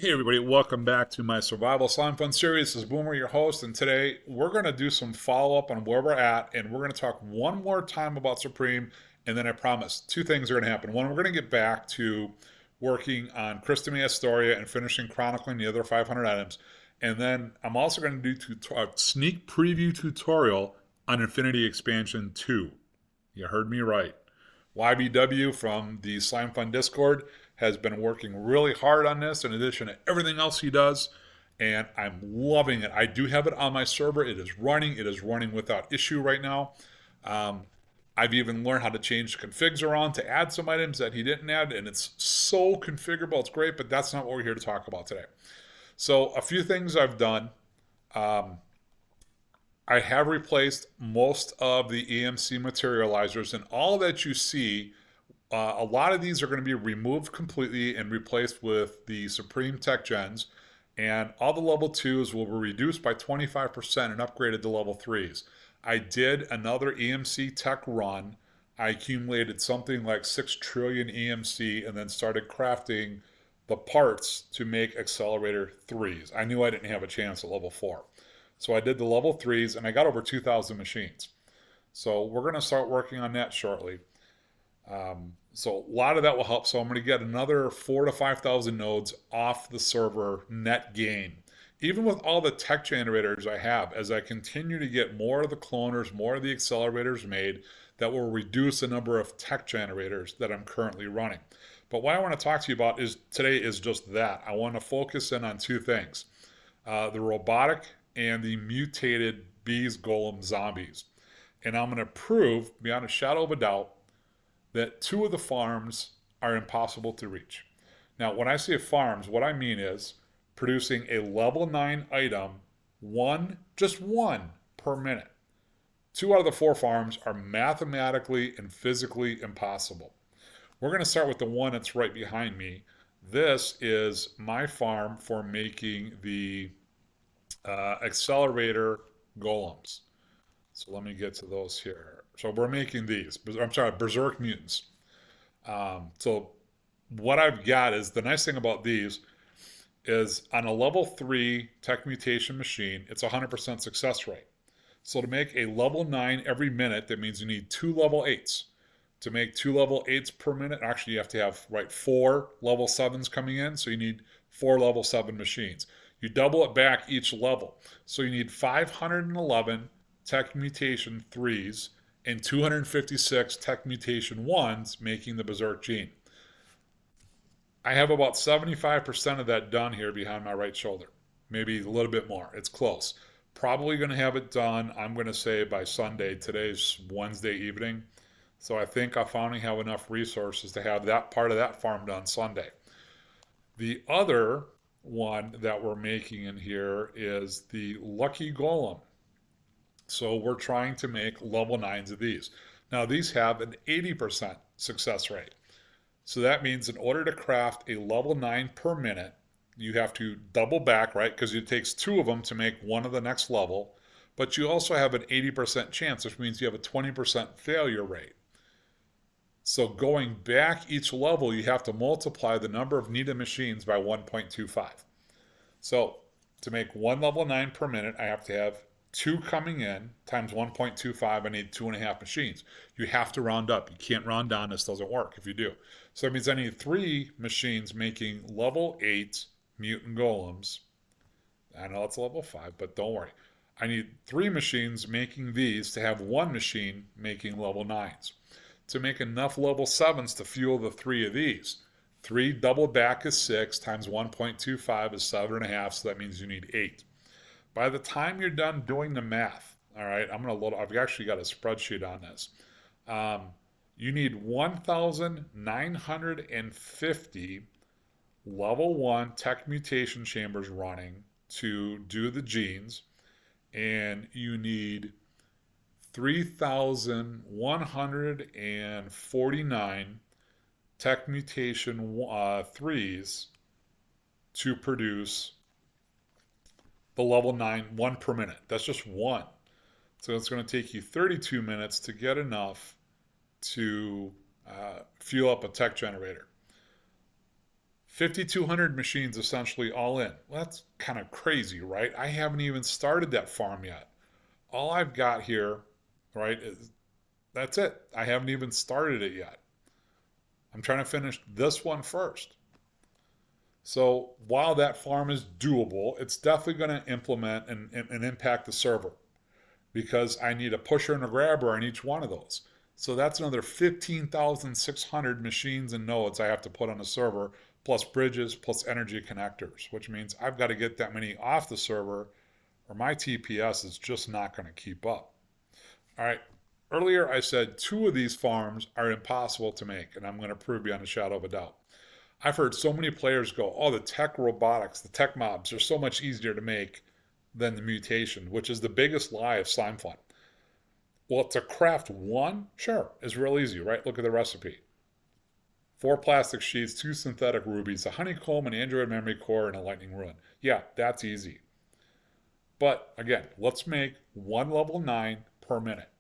Hey everybody, welcome back to my Survival Slime Fun series. This is Boomer, your host, and today we're going to do some follow-up on where we're at, and we're going to talk one more time about Supreme, and then I promise two things are going to happen. One, we're going to get back to working on Christmas Astoria and finishing chronicling the other 500 items, and then I'm also going to do a sneak preview tutorial on Infinity Expansion 2. You heard me right. YBW from the Slime Fun Discord has been working really hard on this in addition to everything else he does, and I'm loving it. I do have it on my server. It is running. It is running without issue right now. Um, I've even learned how to change configs around to add some items that he didn't add, and it's so configurable. It's great, but that's not what we're here to talk about today. So a few things I've done. Um, I have replaced most of the EMC materializers, and all that you see, a lot of these are going to be removed completely and replaced with the Supreme Tech Gens, and all the level 2s will be reduced by 25% and upgraded to level 3s. I did another EMC Tech run. I accumulated something like 6 trillion EMC and then started crafting the parts to make Accelerator 3s. I knew I didn't have a chance at level 4. So I did the level 3s and I got over 2,000 machines. So we're going to start working on that shortly. So a lot of that will help. So I'm going to get another 4,000 to 5,000 nodes off the server net gain. Even with all the tech generators I have, as I continue to get more of the cloners, more of the accelerators made, that will reduce the number of tech generators that I'm currently running. But what I want to talk to you about is today is just that. I want to focus in on two things. The robotic and the mutated bees golem zombies. And I'm going to prove, beyond a shadow of a doubt, that two of the farms are impossible to reach. Now, when I say farms, what I mean is producing a level 9 item, just one per minute. 2 out of the 4 farms are mathematically and physically impossible. We're going to start with the one that's right behind me. This is my farm for making the accelerator golems. So let me get to those here. So we're making these. I'm sorry, berserk mutants. So what I've got is the nice thing about these is on a level 3 tech mutation machine, it's 100% success rate. So to make a level 9 every minute, that means you need 2 level 8s. To make 2 level 8s per minute, actually you have to have 4 level 7s coming in, so you need 4 level 7 machines. You double it back each level. So you need 511 tech mutation 3s and 256 tech mutation 1s making the berserk gene. I have about 75% of that done here behind my right shoulder. Maybe a little bit more. It's close. Probably going to have it done, I'm going to say, by Sunday. Today's Wednesday evening. So I think I finally have enough resources to have that part of that farm done Sunday. The other one that we're making in here is the Lucky Golem. So we're trying to make level 9s of these. Now these have an 80% success rate. So that means in order to craft a level 9 per minute, you have to double back, right? Because it takes 2 of them to make one of the next level. But you also have an 80% chance, which means you have a 20% failure rate. So going back each level, you have to multiply the number of needed machines by 1.25. So to make one level 9 per minute, I have to have 2 coming in times 1.25. I need 2.5 machines. You have to round up. You can't round down. This doesn't work if you do. So that means I need 3 machines making level 8 mutant golems. I know it's level 5, but don't worry. I need 3 machines making these to have 1 machine making level 9s. To make enough level 7s to fuel the 3 of these. 3 double back is 6 times 1.25 is 7.5, so that means you need 8. By the time you're done doing the math, all right, I've actually got a spreadsheet on this. You need 1,950 level 1 tech mutation chambers running to do the genes, and you need 3,149 tech mutation 3s to produce the level 9, 1 per minute. That's just 1. So it's going to take you 32 minutes to get enough to fuel up a tech generator. 5,200 machines essentially all in. Well, that's kind of crazy, right? I haven't even started that farm yet. All I've got here, right, is that's it. I haven't even started it yet. I'm trying to finish this one first. So while that farm is doable, it's definitely going to implement and impact the server because I need a pusher and a grabber on each one of those. So that's another 15,600 machines and nodes I have to put on the server, plus bridges, plus energy connectors, which means I've got to get that many off the server or my TPS is just not going to keep up. All right. Earlier, I said two of these farms are impossible to make, and I'm going to prove beyond a shadow of a doubt. I've heard so many players go, oh, the tech robotics, the tech mobs are so much easier to make than the mutation, which is the biggest lie of slime fun. Well, to craft one, sure, is real easy, right? Look at the recipe. 4 plastic sheets, 2 synthetic rubies, a honeycomb, an Android memory core, and a lightning rune. Yeah, that's easy. But again, let's make one level 9 per minute.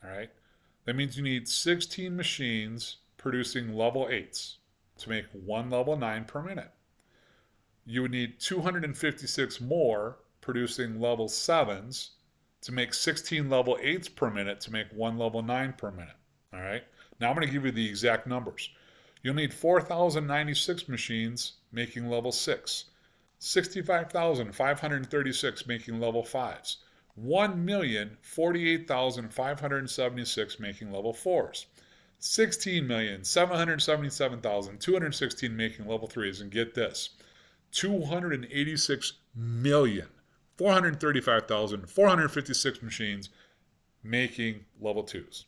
All right? That means you need 16 machines producing level 8s to make one level 9 per minute. You would need 256 more producing level 7s to make 16 level 8s per minute to make one level 9 per minute. All right? Now I'm going to give you the exact numbers. You'll need 4,096 machines making level 6, 65,536 making level 5s, 1,048,576 making level 4s, 16,777,216 making level 3s, and get this, 286,435,456 machines making level 2s.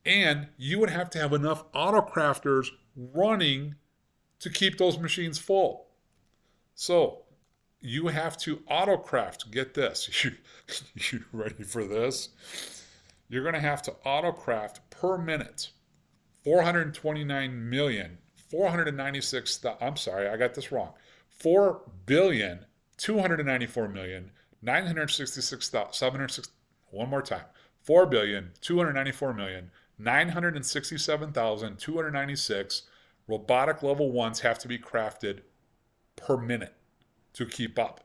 And you would have to have enough auto crafters running to keep those machines full. So you have to auto craft. Get this. You ready for this? You're going to have to auto craft per minute 429,496,000. I'm sorry, I got this wrong. 4,294,966,706. One more time. 4,294,967,296 robotic level 1s have to be crafted per minute to keep up.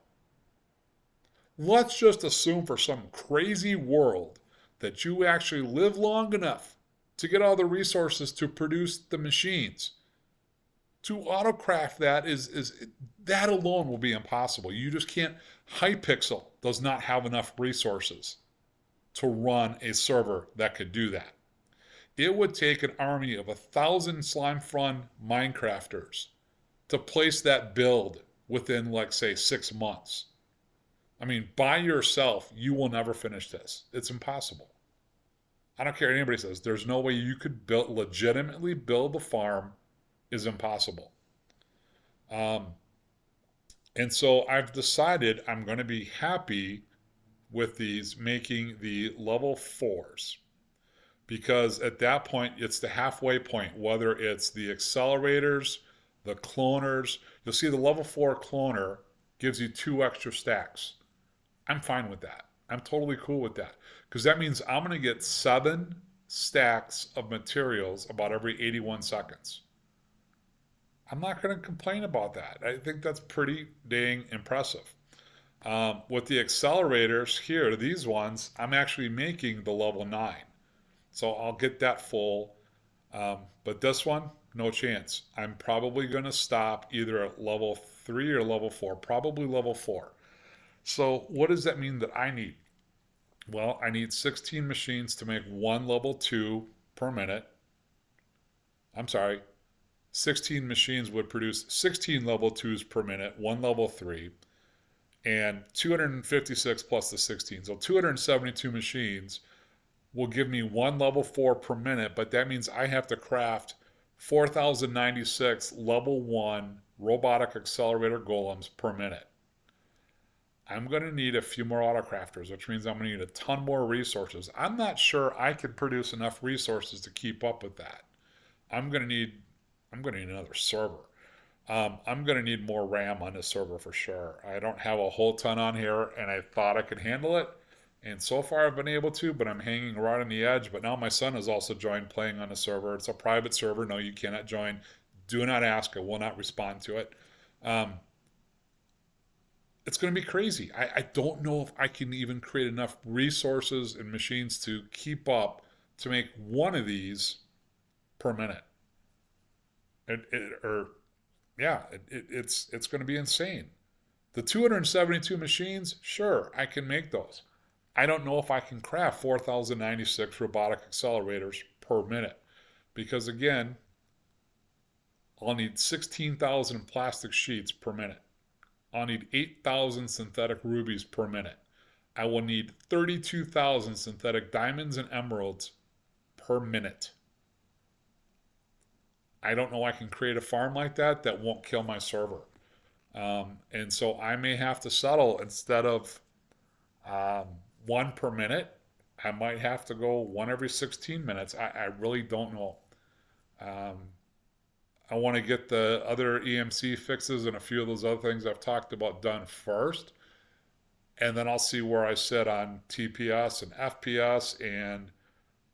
Let's just assume for some crazy world that you actually live long enough to get all the resources to produce the machines. To autocraft that is that alone will be impossible. You just can't. Hypixel does not have enough resources to run a server that could do that. It would take an army of 1,000 slime fun Minecrafters to place that build within, like, say, 6 months. I mean, by yourself, you will never finish this. It's impossible. I don't care what anybody says. There's no way you could legitimately build the farm is impossible. And so I've decided I'm going to be happy with these making the level 4s. Because at that point, it's the halfway point, whether it's the accelerators, the cloners. You'll see the level 4 cloner gives you 2 extra stacks. I'm fine with that. I'm totally cool with that. Because that means I'm going to get 7 stacks of materials about every 81 seconds. I'm not going to complain about that. I think that's pretty dang impressive. With the accelerators here, these ones, I'm actually making the level 9. So I'll get that full. But this one, no chance. I'm probably going to stop either at level 3 or level 4. Probably level 4. So what does that mean that I need? Well, I need 16 machines to make one level 2 per minute. I'm sorry. 16 machines would produce 16 level 2s per minute, one level 3, and 256 plus the 16. So 272 machines will give me one level 4 per minute, but that means I have to craft 4,096 level 1 robotic accelerator golems per minute. I'm going to need a few more autocrafters, which means I'm going to need a ton more resources. I'm not sure I could produce enough resources to keep up with that. I'm going to need another server. I'm going to need more RAM on this server for sure. I don't have a whole ton on here, and I thought I could handle it. And so far I've been able to, but I'm hanging right on the edge. But now my son has also joined playing on the server. It's a private server. No, you cannot join Do not ask. I will not respond to it. Um, it's going to be crazy. I don't know if I can even create enough resources and machines to keep up to make one of these per minute. Or yeah, it's going to be insane. The 272 machines, sure, I can make those. I don't know if I can craft 4,096 robotic accelerators per minute because again, I'll need 16,000 plastic sheets per minute. I'll need 8,000 synthetic rubies per minute. I will need 32,000 synthetic diamonds and emeralds per minute. I don't know I can create a farm like that won't kill my server. And so I may have to settle instead of um, one per minute, I might have to go one every 16 minutes. I really don't know. Um, I want to get the other EMC fixes and a few of those other things I've talked about done first. And then I'll see where I sit on TPS and FPS and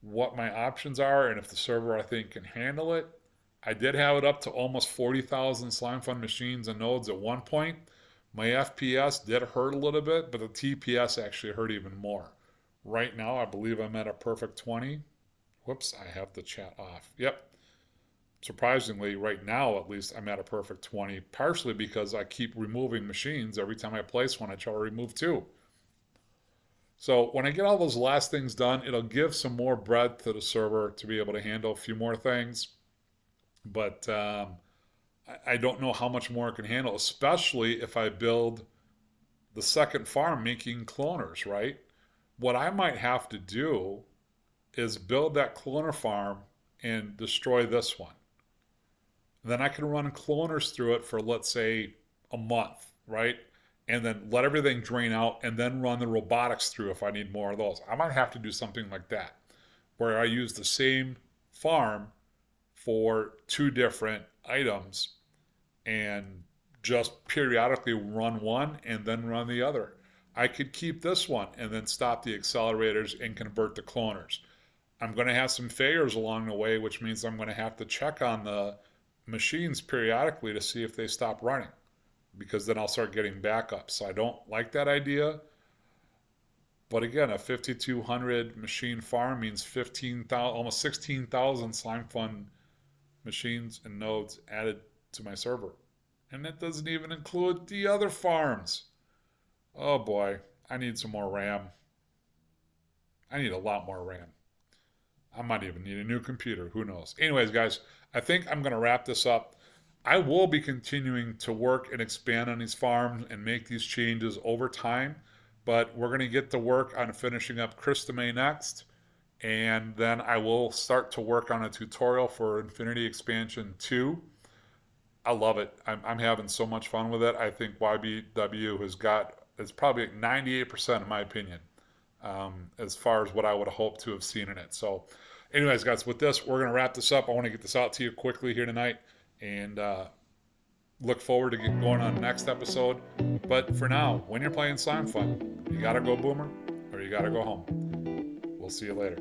what my options are and if the server I think can handle it. I did have it up to almost 40,000 Slime Fun machines and nodes at one point. My FPS did hurt a little bit, but the TPS actually hurt even more. Right now, I believe I'm at a perfect 20. Whoops, I have the chat off. Yep. Surprisingly, right now at least, I'm at a perfect 20, partially because I keep removing machines. Every time I place one, I try to remove two. So when I get all those last things done, it'll give some more breadth to the server to be able to handle a few more things. But I don't know how much more it can handle, especially if I build the second farm making cloners, right? What I might have to do is build that cloner farm and destroy this one. Then I can run cloners through it for, let's say, a month, right? And then let everything drain out and then run the robotics through if I need more of those. I might have to do something like that, where I use the same farm for two different items and just periodically run one and then run the other. I could keep this one and then stop the accelerators and convert the cloners. I'm going to have some failures along the way, which means I'm going to have to check on the machines periodically to see if they stop running because then I'll start getting backups. So I don't like that idea. But again, a 5,200 machine farm means 15,000, almost 16,000 Slime Fun machines and nodes added to my server. And that doesn't even include the other farms. Oh boy, I need some more RAM. I need a lot more RAM. I might even need a new computer. Who knows? Anyways, guys, I think I'm going to wrap this up. I will be continuing to work and expand on these farms and make these changes over time. But we're going to get to work on finishing up Christome next. And then I will start to work on a tutorial for Infinity Expansion 2. I love it. I'm having so much fun with it. I think YBW it's probably 98% in my opinion, as far as what I would have hoped to have seen in it. So anyways, guys, with this, we're going to wrap this up. I want to get this out to you quickly here tonight and look forward to going on the next episode. But for now, when you're playing Slime Fun, you got to go Boomer or you got to go home. We'll see you later.